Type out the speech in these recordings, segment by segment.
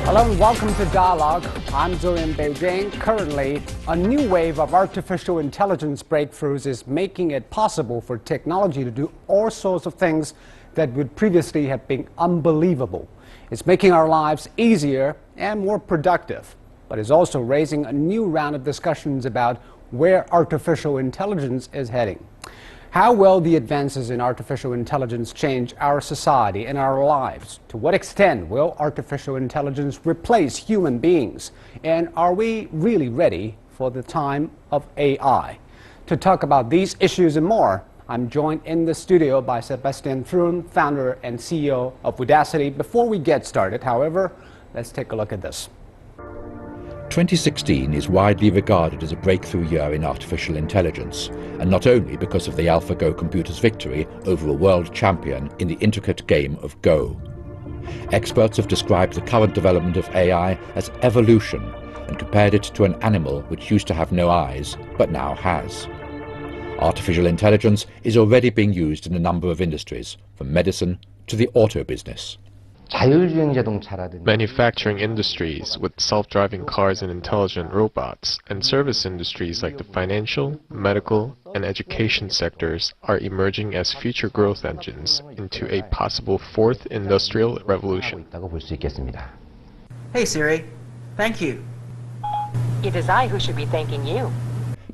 Hello and welcome to Dialogue. I'm Zoe in Beijing. Currently, a new wave of artificial intelligence breakthroughs is making it possible for technology to do all sorts of things that would previously have been unbelievable. It's making our lives easier and more productive, but it's also raising a new round of discussions about where artificial intelligence is heading. How will the advances in artificial intelligence change our society and our lives? To what extent will artificial intelligence replace human beings? And are we really ready for the time of AI? To talk about these issues and more, I'm joined in the studio by Sebastian Thrun, founder and CEO of Udacity. Before we get started, however, let's take a look at this. 2016 is widely regarded as a breakthrough year in artificial intelligence, and not only because of the AlphaGo computer's victory over a world champion in the intricate game of Go. Experts have described the current development of AI as evolution and compared it to an animal which used to have no eyes, but now has. Artificial intelligence is already being used in a number of industries, from medicine to the auto business. Manufacturing industries with self-driving cars and intelligent robots, and service industries like the financial, medical, and education sectors are emerging as future growth engines into a possible fourth industrial revolution. Hey Siri, thank you. It is I who should be thanking you.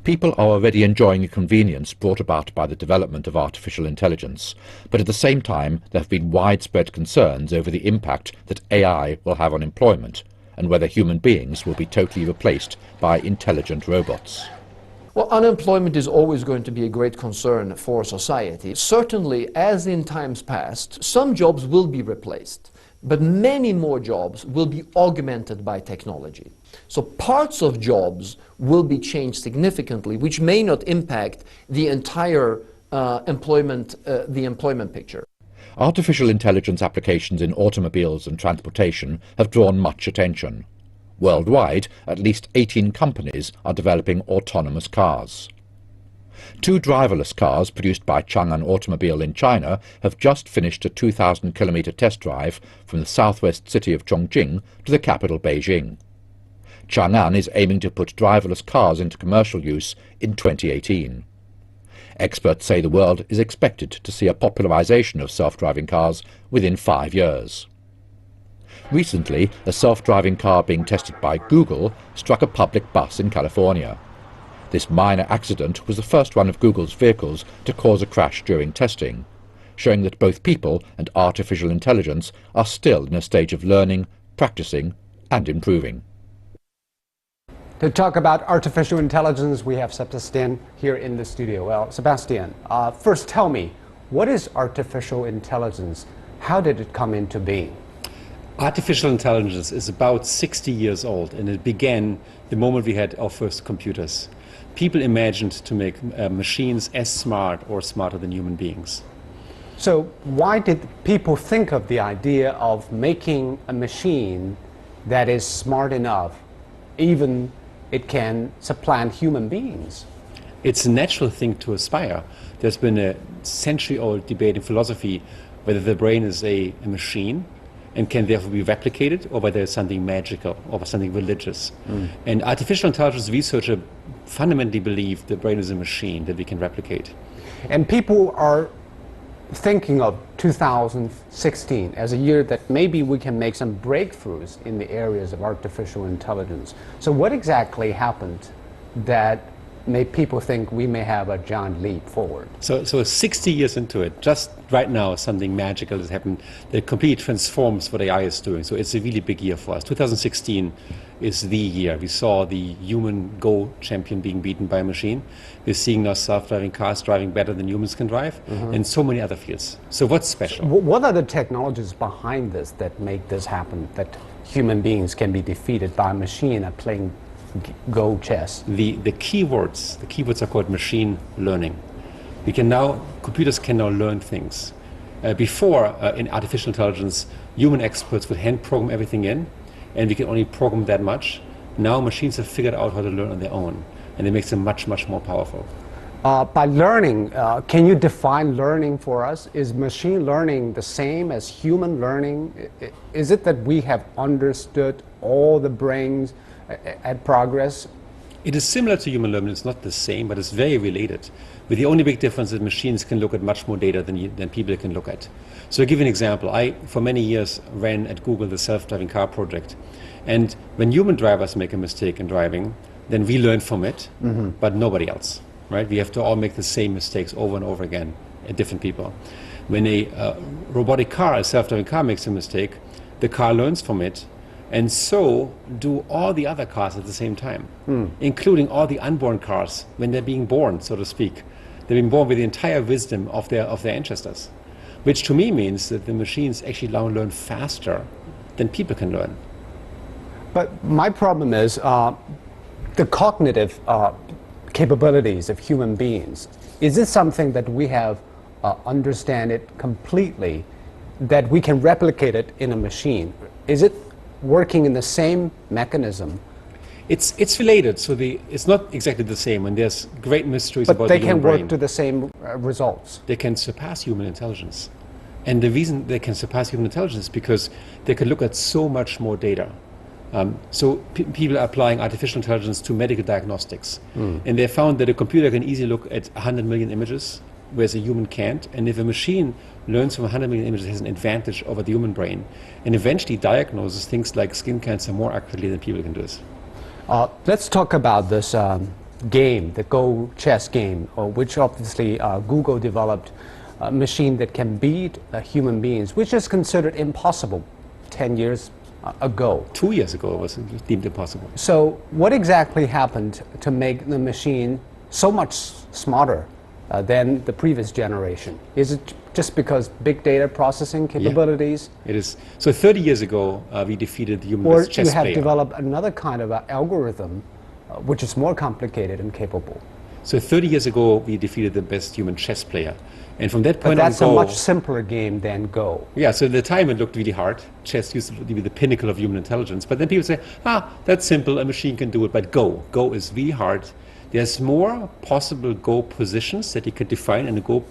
People are already enjoying the convenience brought about by the development of artificial intelligence, but at the same time there have been widespread concerns over the impact that AI will have on employment and whether human beings will be totally replaced by intelligent robots. Well, unemployment is always going to be a great concern for society. Certainly, as in times past, some jobs will be replaced, but many more jobs will be augmented by technology. So parts of jobs will be changed significantly, which may not impact the entire employment picture. Artificial intelligence applications in automobiles and transportation have drawn much attention. Worldwide, at least 18 companies are developing autonomous cars. 2 driverless cars produced by Chang'an Automobile in China have just finished a 2,000-kilometer test drive from the southwest city of Chongqing to the capital Beijing. Chang'an is aiming to put driverless cars into commercial use in 2018. Experts say the world is expected to see a popularization of self-driving cars within 5 years. Recently, a self-driving car being tested by Google struck a public bus in California. This minor accident was the first one of Google's vehicles to cause a crash during testing, showing that both people and artificial intelligence are still in a stage of learning, practicing, and improving. To talk about artificial intelligence, we have Sebastian here in the studio. Well, Sebastian, first tell me, what is artificial intelligence? How did it come into being? Artificial intelligence is about 60 years old, and it began the moment we had our first computers. People imagined to make machines as smart or smarter than human beings. So why did people think of the idea of making a machine that is smart enough, even it can supplant human beings? It's a natural thing to aspire. There's been a century-old debate in philosophy whether the brain is a machine and can therefore be replicated, or whether it's something magical or something religious. And artificial intelligence researchers fundamentally believe the brain is a machine that we can replicate. And people are thinking of 2016 as a year that maybe we can make some breakthroughs in the areas of artificial intelligence. So what exactly happened that made people think we may have a giant leap forward? So 60 years into it, just right now something magical has happened that completely transforms what AI is doing. So it's a really big year for us. 2016 is the year. We saw the human Go champion being beaten by a machine. We're seeing now self-driving cars driving better than humans can drive, and so many other fields. So what's special? What are the technologies behind this that make this happen, that human beings can be defeated by a machine at playing Go chess? The keywords are called machine learning. Computers can now learn things. Before, in artificial intelligence, human experts would hand program everything in, and we can only program that much. Now machines have figured out how to learn on their own, and it makes them much, much more powerful. By learning, can you define learning for us? Is machine learning the same as human learning? Is it that we have understood all the brains at progress? It is similar to human learning. It's not the same, but it's very related. With the only big difference that machines can look at much more data than people can look at. So I'll give you an example. I, for many years, ran at Google the self-driving car project. And when human drivers make a mistake in driving, then we learn from it, but nobody else. Right? We have to all make the same mistakes over and over again at different people. When a robotic car, a self-driving car makes a mistake, the car learns from it, and so do all the other cars at the same time, including all the unborn cars when they're being born, so to speak. They're being born with the entire wisdom of their ancestors, which to me means that the machines actually now learn faster than people can learn. But my problem is the cognitive capabilities of human beings. Is it something that we have understand it completely, that we can replicate it in a machine? Is it working in the same mechanism? It's related, so it's not exactly the same, and there's great mysteries about the human brain. But they can work to the same results. They can surpass human intelligence. And the reason they can surpass human intelligence is because they can look at so much more data. So people are applying artificial intelligence to medical diagnostics. And they found that a computer can easily look at 100 million images, whereas a human can't. And if a machine learns from 100 million images, it has an advantage over the human brain, and eventually diagnoses things like skin cancer more accurately than people can do this. Let's talk about this game, the Go chess game, which obviously Google developed a machine that can beat human beings, which is considered impossible 10 years ago. 2 years ago it was deemed impossible. So what exactly happened to make the machine so much smarter than the previous generation? Is it just because big data processing capabilities? Yeah, it is. So 30 years ago we defeated the human best chess player. Or you have developed another kind of algorithm which is more complicated and capable. So 30 years ago we defeated the best human chess player. And from that point on, that's a much simpler game than Go. Yeah, so at the time it looked really hard. Chess used to be the pinnacle of human intelligence. But then people say, that's simple, a machine can do it. But Go is really hard. There's more possible Go positions that you could define in a Go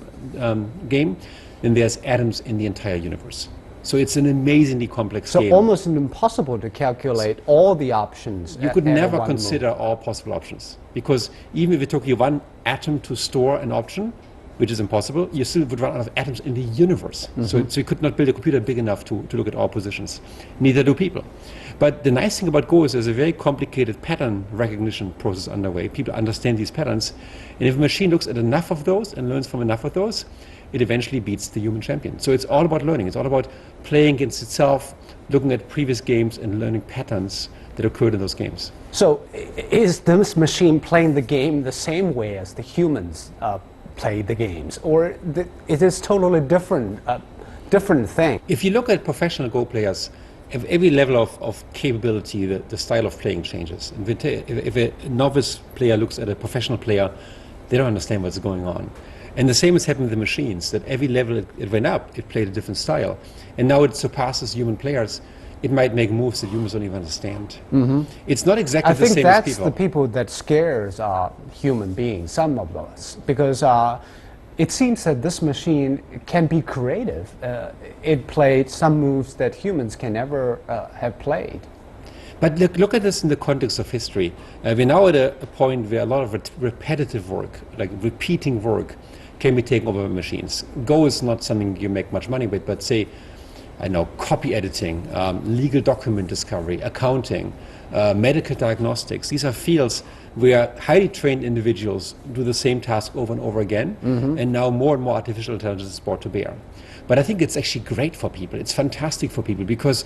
game than there's atoms in the entire universe. So it's an amazingly complex game. So almost impossible to calculate all the options. You could never consider all possible options. Because even if it took you one atom to store an option, which is impossible, you still would run out of atoms in the universe. So you could not build a computer big enough to look at all positions. Neither do people. But the nice thing about Go is there's a very complicated pattern recognition process underway. People understand these patterns. And if a machine looks at enough of those and learns from enough of those, it eventually beats the human champion. So it's all about learning. It's all about playing against itself, looking at previous games and learning patterns that occurred in those games. So is this machine playing the game the same way as the humans play the games, or it is totally different thing? If you look at professional Go players, at every level of capability, the style of playing changes. If a novice player looks at a professional player, they don't understand what's going on. And the same has happened with the machines, that every level it went up, it played a different style. And now it surpasses human players. It might make moves that humans don't even understand. It's not exactly the same as people. I think that's the people that scares human beings, some of us, because it seems that this machine can be creative. It played some moves that humans can never have played. But look at this in the context of history. We're now at a point where a lot of repetitive work, like repeating work, can be taken over by machines. Go is not something you make much money with, but say, I know, copy editing, legal document discovery, accounting, medical diagnostics. These are fields where highly trained individuals do the same task over and over again, and now more and more artificial intelligence is brought to bear. But I think it's actually great for people. It's fantastic for people because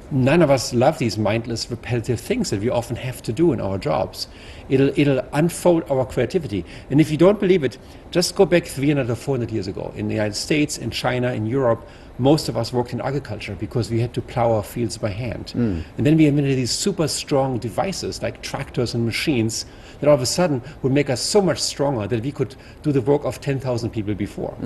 none of us love these mindless, repetitive things that we often have to do in our jobs. It'll unfold our creativity. And if you don't believe it, just go back 300 or 400 years ago. In the United States, in China, in Europe, most of us worked in agriculture because we had to plow our fields by hand. And then we invented these super strong devices like tractors and machines that all of a sudden would make us so much stronger that we could do the work of 10,000 people before.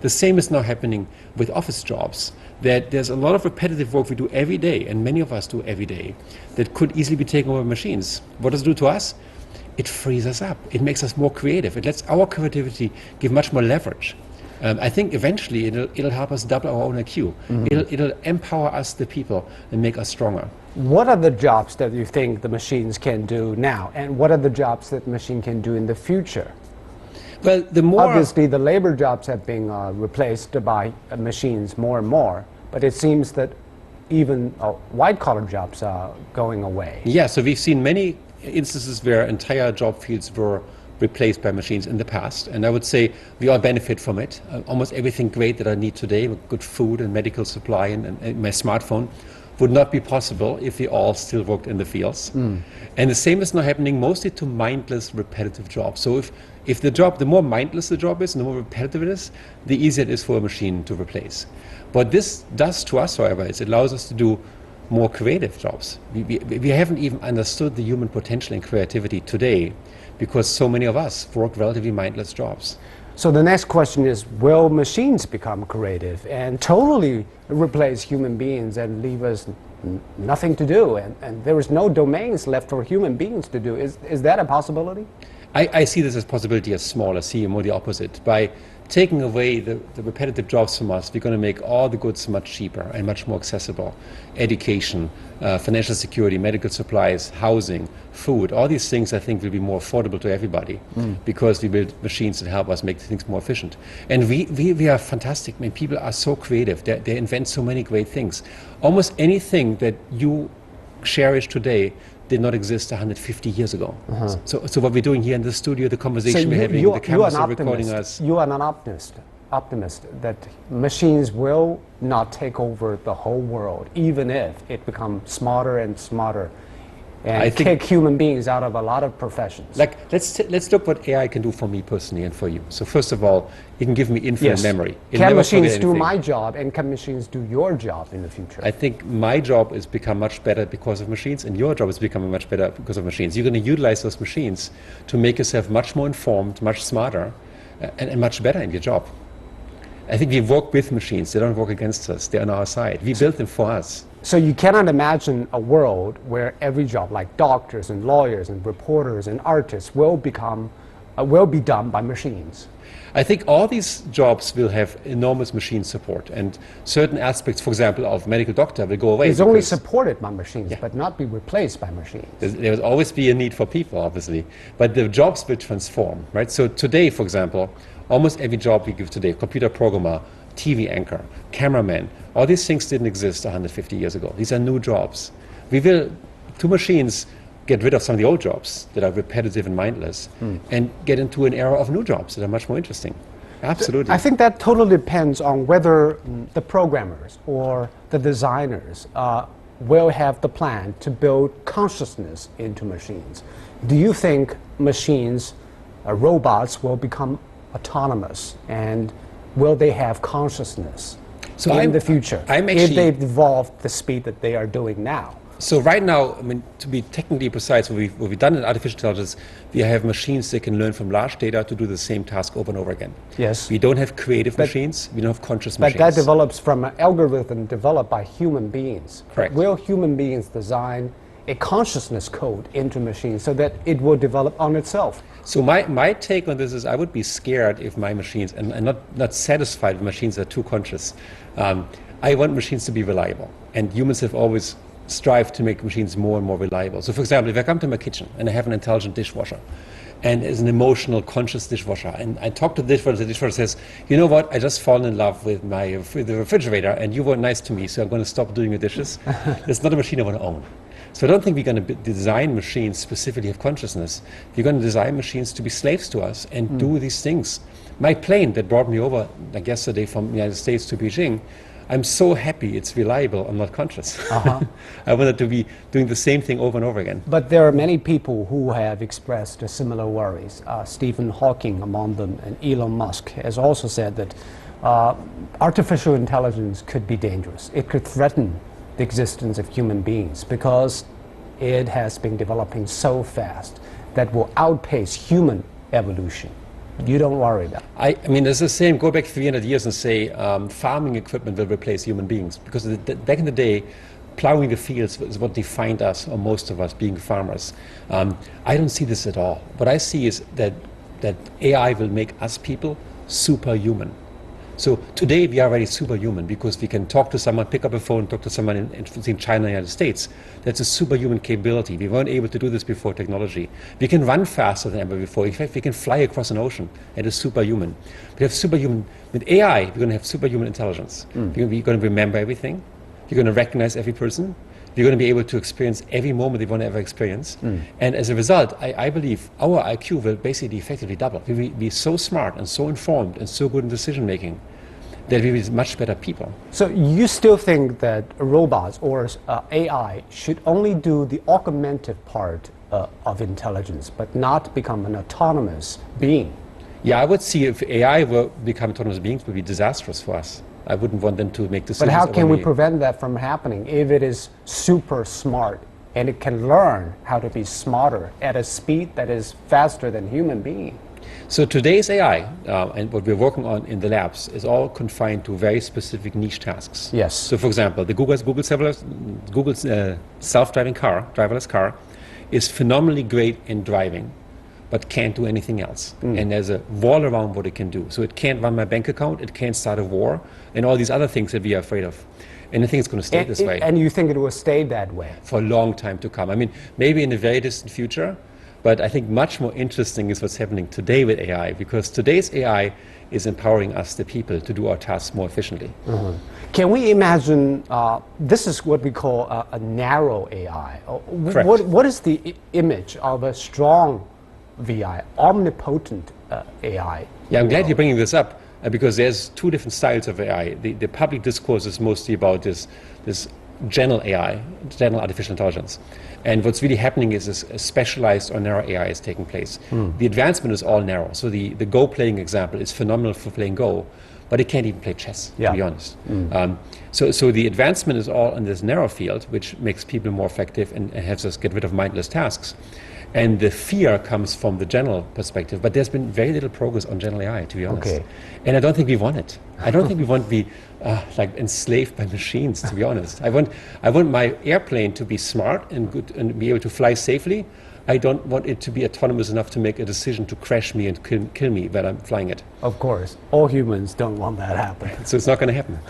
The same is now happening with office jobs, that there's a lot of repetitive work we do every day, and many of us do every day, that could easily be taken over by machines. What does it do to us? it frees us up. It makes us more creative. It lets our creativity give much more leverage. I think eventually it'll help us double our own IQ. It'll empower us, the people, and make us stronger. What are the jobs that you think the machines can do now, and what are the jobs that the machine can do in the future? Well, the more obviously the labor jobs have been replaced by machines more and more, but it seems that even white-collar jobs are going away. Yeah, so we've seen many instances where entire job fields were replaced by machines in the past, and I would say we all benefit from it. Almost everything great that I need today, with good food and medical supply and my smartphone, would not be possible if we all still worked in the fields. And the same is now happening mostly to mindless, repetitive jobs. So if the more mindless the job is and the more repetitive it is, the easier it is for a machine to replace. What this does to us, however, is it allows us to do more creative jobs. We haven't even understood the human potential and creativity today because so many of us work relatively mindless jobs. So the next question is, will machines become creative and totally replace human beings and leave us nothing to do, and there is no domains left for human beings to do? Is that a possibility? I see this as a possibility as small. I see more the opposite. By taking away the repetitive jobs from us, we're going to make all the goods much cheaper and much more accessible. Education, financial security, medical supplies, housing, food, all these things I think will be more affordable to everybody because we build machines that help us make things more efficient. And we are fantastic. I mean, people are so creative. They invent so many great things. Almost anything that you cherish today did not exist 150 years ago. So what we're doing here in the studio, the conversation we're having, the cameras are recording us. You are an optimist that machines will not take over the whole world, even if it becomes smarter and smarter and kick human beings out of a lot of professions. Like, let's look what AI can do for me personally and for you. So first of all, it can give me infinite memory. Can machines do my job, and can machines do your job in the future? I think my job has become much better because of machines, and your job is becoming much better because of machines. You're going to utilize those machines to make yourself much more informed, much smarter, and much better in your job. I think we work with machines. They don't work against us. They're on our side. We built them for us. So you cannot imagine a world where every job, like doctors and lawyers and reporters and artists, will be done by machines. I think all these jobs will have enormous machine support, and certain aspects, for example, of medical doctor will go away. It's only supported by machines, but not be replaced by machines. There will always be a need for people, obviously, but the jobs will transform, right? So today, for example, almost every job we give today, computer programmer, TV anchor, cameraman, all these things didn't exist 150 years ago. These are new jobs. We will, through machines, get rid of some of the old jobs that are repetitive and mindless and get into an era of new jobs that are much more interesting. Absolutely. I think that totally depends on whether the programmers or the designers will have the plan to build consciousness into machines. Do you think machines, robots, will become autonomous, and will they have consciousness in the future if they've evolved the speed that they are doing now? So right now, I mean, to be technically precise, what we've done in artificial intelligence, we have machines that can learn from large data to do the same task over and over again. Yes. We don't have creative machines, we don't have conscious machines. But that develops from an algorithm developed by human beings. Correct. Will human beings design a consciousness code into machines so that it will develop on itself? So my take on this is I would be scared if my machines, and not satisfied if machines are too conscious. I want machines to be reliable, and humans have always strived to make machines more and more reliable. So for example, if I come to my kitchen and I have an intelligent dishwasher, and is an emotional, conscious dishwasher, and I talk to the dishwasher says, you know what, I just fallen in love with the refrigerator, and you were nice to me, so I'm going to stop doing the dishes. That's not a machine I want to own. So I don't think we're going to design machines specifically of consciousness. We're going to design machines to be slaves to us and do these things. My plane that brought me over, like yesterday, from the United States to Beijing, I'm so happy it's reliable, I'm not conscious. I wanted to be doing the same thing over and over again. But there are many people who have expressed similar worries. Stephen Hawking among them, and Elon Musk has also said that artificial intelligence could be dangerous. It could threaten the existence of human beings because it has been developing so fast that will outpace human evolution. You don't worry about it. I mean, it's the same, go back 300 years and say farming equipment will replace human beings, because back in the day, plowing the fields is what defined us, or most of us, being farmers. I don't see this at all. What I see is that AI will make us people superhuman. So today we are already superhuman because we can talk to someone, pick up a phone, talk to someone in China, United States. That's a superhuman capability. We weren't able to do this before technology. We can run faster than ever before. In fact, we can fly across an ocean. That is superhuman. We have superhuman, with AI, we're going to have superhuman intelligence. We're going to remember everything. You're going to recognize every person. You're going to be able to experience every moment they want to ever experience. And as a result, I believe our IQ will basically effectively double. We will be so smart and so informed and so good in decision making that we will be much better people. So you still think that robots or AI should only do the augmentative part of intelligence, but not become an autonomous being? Yeah, I would see if AI will become autonomous beings, it would be disastrous for us. I wouldn't want them to make decisions. But how can we prevent that from happening if it is super smart and it can learn how to be smarter at a speed that is faster than human being? So today's AI, and what we're working on in the labs, is all confined to very specific niche tasks. Yes. So for example, the Google's self-driving car, driverless car, is phenomenally great in driving, but can't do anything else. And there's a wall around what it can do. So it can't run my bank account, it can't start a war, and all these other things that we are afraid of. And I think it's going to stay this way. And you think it will stay that way? For a long time to come. I mean, maybe in a very distant future, but I think much more interesting is what's happening today with AI, because today's AI is empowering us, the people, to do our tasks more efficiently. Can we imagine, this is what we call a narrow AI. Correct. What is the image of a strong VI, omnipotent AI? Yeah, I'm glad you're bringing this up, because there's two different styles of AI. The public discourse is mostly about this general AI, general artificial intelligence. And what's really happening is a specialized or narrow AI is taking place. The advancement is all narrow. So the Go playing example is phenomenal for playing Go, but it can't even play chess, to be honest. So the advancement is all in this narrow field, which makes people more effective and helps us get rid of mindless tasks. And the fear comes from the general perspective, but there's been very little progress on general AI, to be honest. Okay. And I don't think we want it. I don't think we want to be like enslaved by machines, to be honest. I want my airplane to be smart and good and be able to fly safely. I don't want it to be autonomous enough to make a decision to crash me and kill me when I'm flying it. Of course, all humans don't want that happening. So it's not going to happen.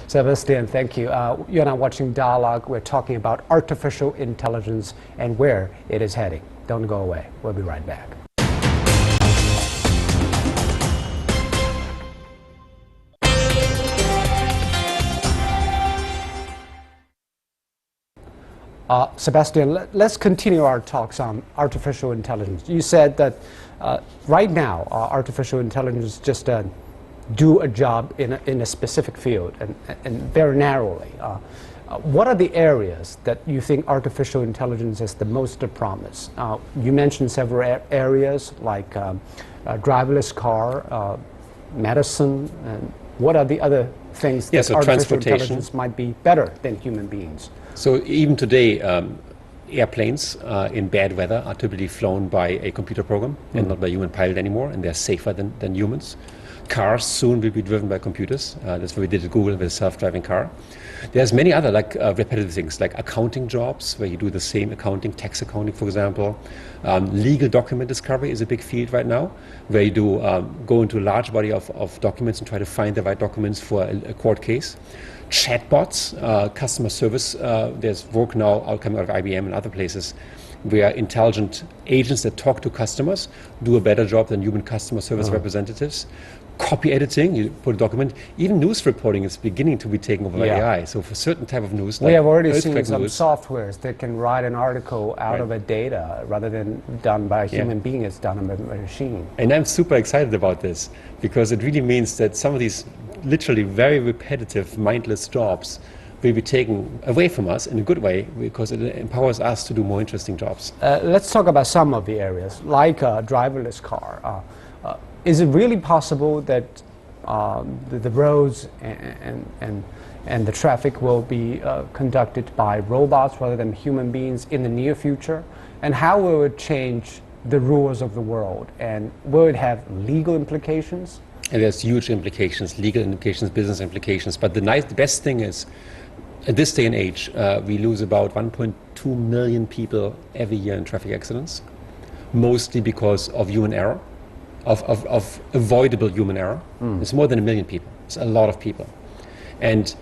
Sebastian, thank you. You're now watching Dialogue. We're talking about artificial intelligence and where it is heading. Don't go away. We'll be right back. Sebastian, let's continue our talks on artificial intelligence. You said that right now, artificial intelligence just do a job in a specific field and very narrowly. What are the areas that you think artificial intelligence has the most to promise? You mentioned several areas like driverless car, medicine, and what are the other things that so artificial intelligence might be better than human beings? So even today, airplanes in bad weather are typically flown by a computer program and not by human pilot anymore, and they're safer than humans. Cars soon will be driven by computers. That's what we did at Google with a self-driving car. There's many other repetitive things like accounting jobs where you do the same accounting, tax accounting, for example. Legal document discovery is a big field right now where you do go into a large body of documents and try to find the right documents for a court case. Chatbots, customer service, there's work now coming out of IBM and other places where intelligent agents that talk to customers do a better job than human customer service representatives. Copy editing, you put a document, even news reporting is beginning to be taken over by AI. So for certain type of news, we have already seen some news, softwares that can write an article out of a data rather than done by a human being, it's done by a machine. And I'm super excited about this because it really means that some of these literally very repetitive, mindless jobs will be taken away from us in a good way because it empowers us to do more interesting jobs. Let's talk about some of the areas, like a driverless car. Is it really possible that the roads and the traffic will be conducted by robots rather than human beings in the near future? And how will it change the rules of the world? And will it have legal implications? And there's huge implications, legal implications, business implications. But the best thing is at this day and age, we lose about 1.2 million people every year in traffic accidents, mostly because of human error, of avoidable human error. It's more than 1 million people. It's a lot of people. And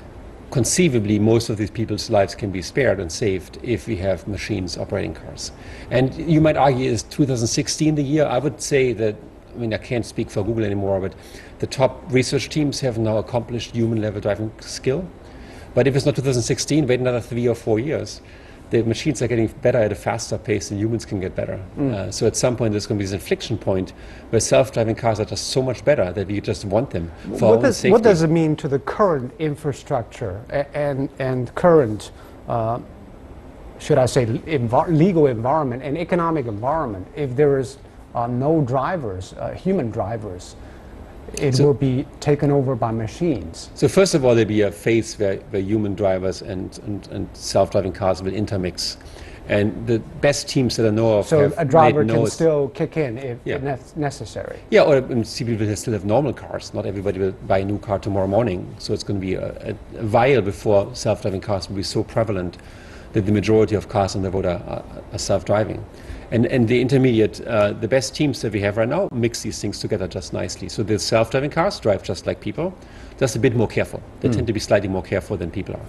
conceivably, most of these people's lives can be spared and saved if we have machines operating cars. And you might argue, is 2016 the year? I would say that, I mean, I can't speak for Google anymore, but the top research teams have now accomplished human-level driving skill. But if it's not 2016, wait another 3 or 4 years. The machines are getting better at a faster pace than humans can get better. So at some point there's going to be this inflection point where self-driving cars are just so much better that we just want them for our own safety. What does it mean to the current infrastructure and current, should I say, legal environment and economic environment if there is no drivers, human drivers? It will be taken over by machines. So first of all, there'll be a phase where human drivers and self-driving cars will intermix. And the best teams that I know of so have a driver made can still kick in if necessary. Yeah, or people will still have normal cars. Not everybody will buy a new car tomorrow morning. So it's going to be a while before self-driving cars will be so prevalent that the majority of cars on the road are self-driving. And the intermediate, the best teams that we have right now mix these things together just nicely. So the self-driving cars drive just like people, just a bit more careful. They tend to be slightly more careful than people are.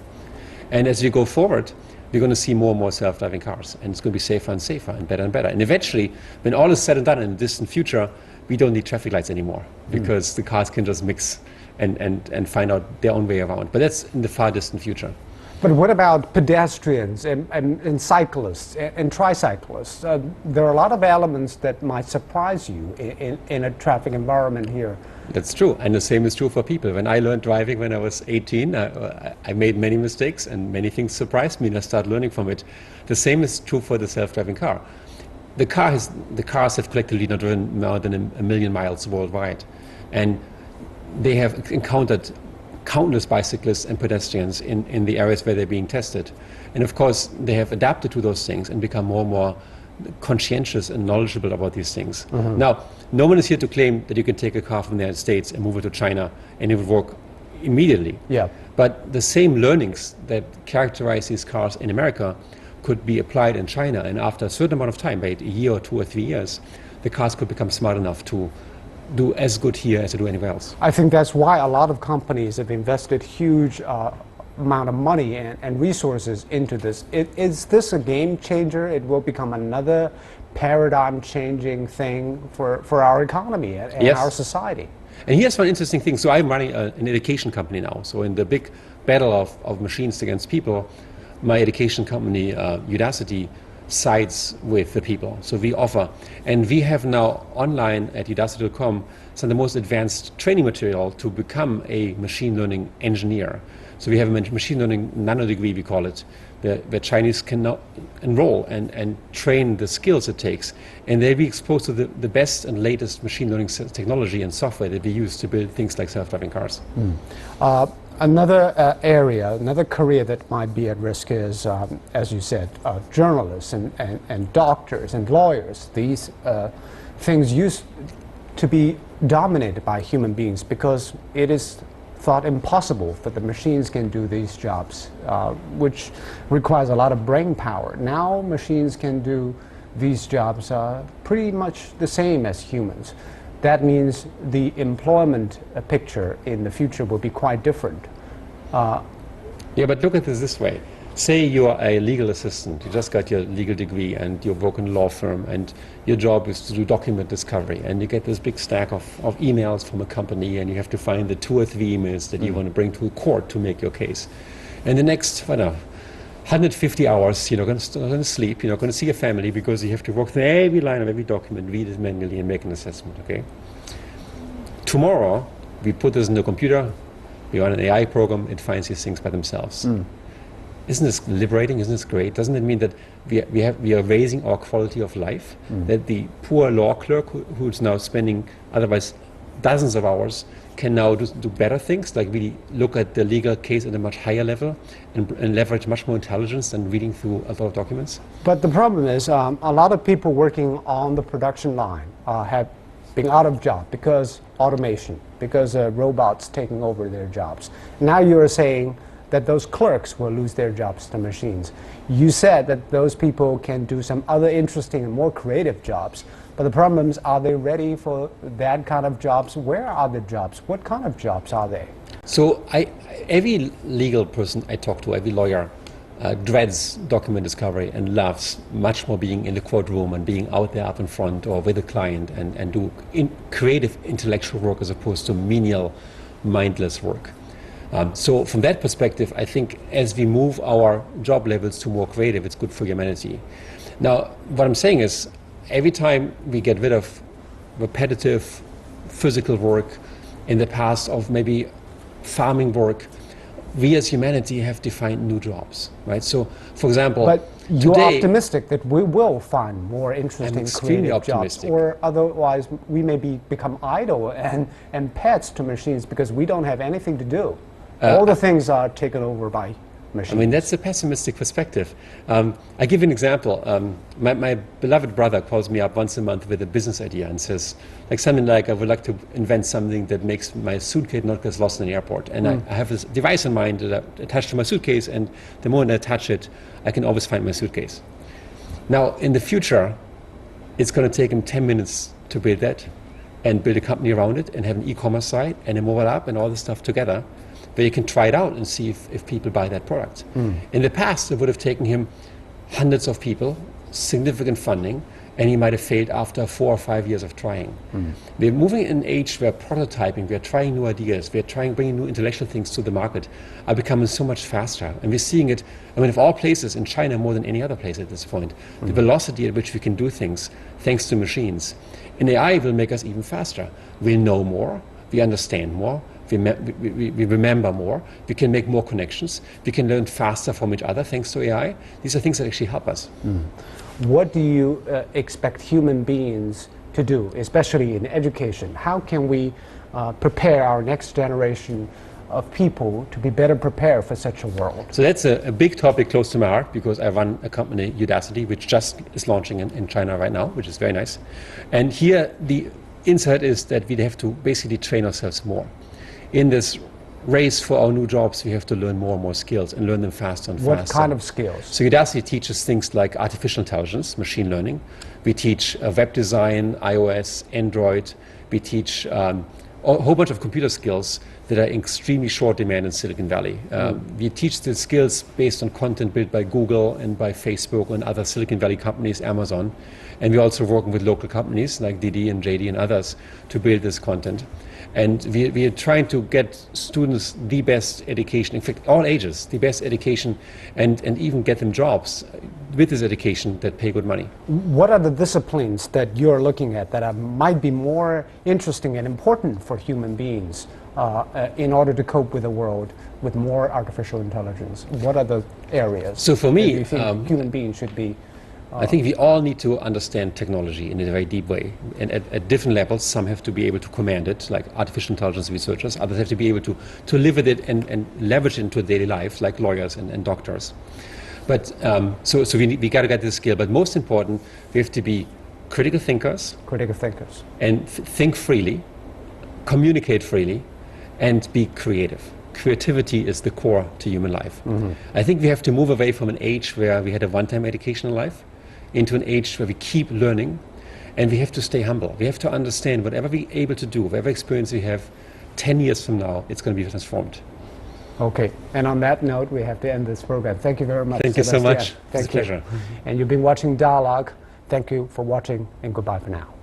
And as we go forward, we're going to see more and more self-driving cars. And it's going to be safer and safer and better and better. And eventually, when all is said and done in the distant future, we don't need traffic lights anymore because the cars can just mix and find out their own way around. But that's in the far distant future. But what about pedestrians and cyclists and tricyclists? There are a lot of elements that might surprise you in a traffic environment here. That's true, and the same is true for people. When I learned driving when I was 18, I made many mistakes and many things surprised me and I started learning from it. The same is true for the self-driving car. The cars have collectively now driven more than 1 million miles worldwide, and they have encountered countless bicyclists and pedestrians in the areas where they're being tested. And of course, they have adapted to those things and become more and more conscientious and knowledgeable about these things. Now, no one is here to claim that you can take a car from the United States and move it to China and it will work immediately. Yeah. But the same learnings that characterize these cars in America could be applied in China, and after a certain amount of time, by a year or 2 or 3 years, the cars could become smart enough to do as good here as they do anywhere else. I think that's why a lot of companies have invested huge amount of money and resources into this. Is this a game changer? It will become another paradigm-changing thing for our economy and Yes. our society. And here's one interesting thing. So I'm running an education company now. So in the big battle of machines against people, my education company, Udacity, sides with the people. So we offer, and we have now online at udacity.com some of the most advanced training material to become a machine learning engineer. So we have a machine learning nano degree, we call it, where Chinese can now enroll and train the skills it takes, and they'll be exposed to the best and latest machine learning technology and software that we use to build things like self-driving cars. Another area, another career that might be at risk is, as you said, journalists and doctors and lawyers. These things used to be dominated by human beings because it is thought impossible that the machines can do these jobs, which requires a lot of brain power. Now machines can do these jobs pretty much the same as humans. That means the employment picture in the future will be quite different. Yeah, but look at this way. Say you're a legal assistant, you just got your legal degree and you work in a law firm and your job is to do document discovery, and you get this big stack of emails from a company and you have to find the 2 or 3 emails that you want to bring to court to make your case. And the next, 150 hours, you're not going to sleep, you're not going to see your family because you have to work through every line of every document, read it manually and make an assessment, okay? Tomorrow, we put this in the computer, we run an AI program, it finds these things by themselves. Isn't this liberating? Isn't this great? Doesn't it mean that we are raising our quality of life? That the poor law clerk who's now spending otherwise dozens of hours can now do better things, like really look at the legal case at a much higher level and leverage much more intelligence than reading through a lot of documents? But the problem is a lot of people working on the production line have been out of job because automation, because robots taking over their jobs. Now you're saying that those clerks will lose their jobs to machines. You said that those people can do some other interesting and more creative jobs. But the problem is, are they ready for that kind of jobs? Where are the jobs? What kind of jobs are they? So every legal person I talk to, every lawyer, dreads document discovery and loves much more being in the courtroom and being out there up in front or with a client and do creative intellectual work as opposed to menial, mindless work. So from that perspective, I think as we move our job levels to more creative, it's good for humanity. Now, what I'm saying is, every time we get rid of repetitive physical work in the past of maybe farming work, we as humanity have to find new jobs, right? So, for example, but you're today, optimistic that we will find more interesting, creative optimistic. jobs, or otherwise we may become idle and pets to machines because we don't have anything to do. All the things are taken over by machines. I mean, that's a pessimistic perspective. I give you an example. My beloved brother calls me up once a month with a business idea and says, like something like, I would like to invent something that makes my suitcase not get lost in the airport. And I have this device in mind that I attach to my suitcase, and the moment I touch it, I can always find my suitcase. Now, in the future, it's going to take him 10 minutes to build that and build a company around it and have an e-commerce site and a mobile app and all this stuff together, where you can try it out and see if people buy that product. In the past, it would have taken him hundreds of people, significant funding, and he might have failed after 4 or 5 years of trying. We're moving in an age where prototyping, we're trying new ideas, we're bringing new intellectual things to the market, are becoming so much faster. And we're seeing it, I mean, of all places, in China more than any other place at this point. The velocity at which we can do things, thanks to machines. And AI will make us even faster. We'll know more, we understand more, we remember more, we can make more connections, we can learn faster from each other thanks to AI. These are things that actually help us. What do you expect human beings to do, especially in education? How can we prepare our next generation of people to be better prepared for such a world? So that's a big topic close to my heart, because I run a company, Udacity, which just is launching in China right now, which is very nice. And here the insight is that we have to basically train ourselves more. In this race for our new jobs, we have to learn more and more skills and learn them faster and faster. What kind of skills? So Udacity teaches things like artificial intelligence, machine learning. We teach web design, iOS, Android. We teach a whole bunch of computer skills that are extremely short demand in Silicon Valley. We teach the skills based on content built by Google and by Facebook and other Silicon Valley companies, Amazon. And we're also working with local companies like Didi and JD and others to build this content. And we are trying to get students the best education, in fact, all ages, the best education, and even get them jobs with this education that pay good money. What are the disciplines that you're looking at that might be more interesting and important for human beings in order to cope with a world with more artificial intelligence? What are the areas so for me, that you think human beings should be? I think we all need to understand technology in a very deep way. And at different levels, some have to be able to command it, like artificial intelligence researchers. Others have to be able to live with it and leverage it into daily life, like lawyers and doctors. But so we got to get this skill. But most important, we have to be critical thinkers. Critical thinkers. And think freely, communicate freely, and be creative. Creativity is the core to human life. I think we have to move away from an age where we had a one-time educational life into an age where we keep learning, and we have to stay humble. We have to understand whatever we're able to do, whatever experience we have, 10 years from now, it's going to be transformed. Okay, and on that note, we have to end this program. Thank you very much. Thank you so much. Thank it's a pleasure. And you've been watching Dialogue. Thank you for watching, and goodbye for now.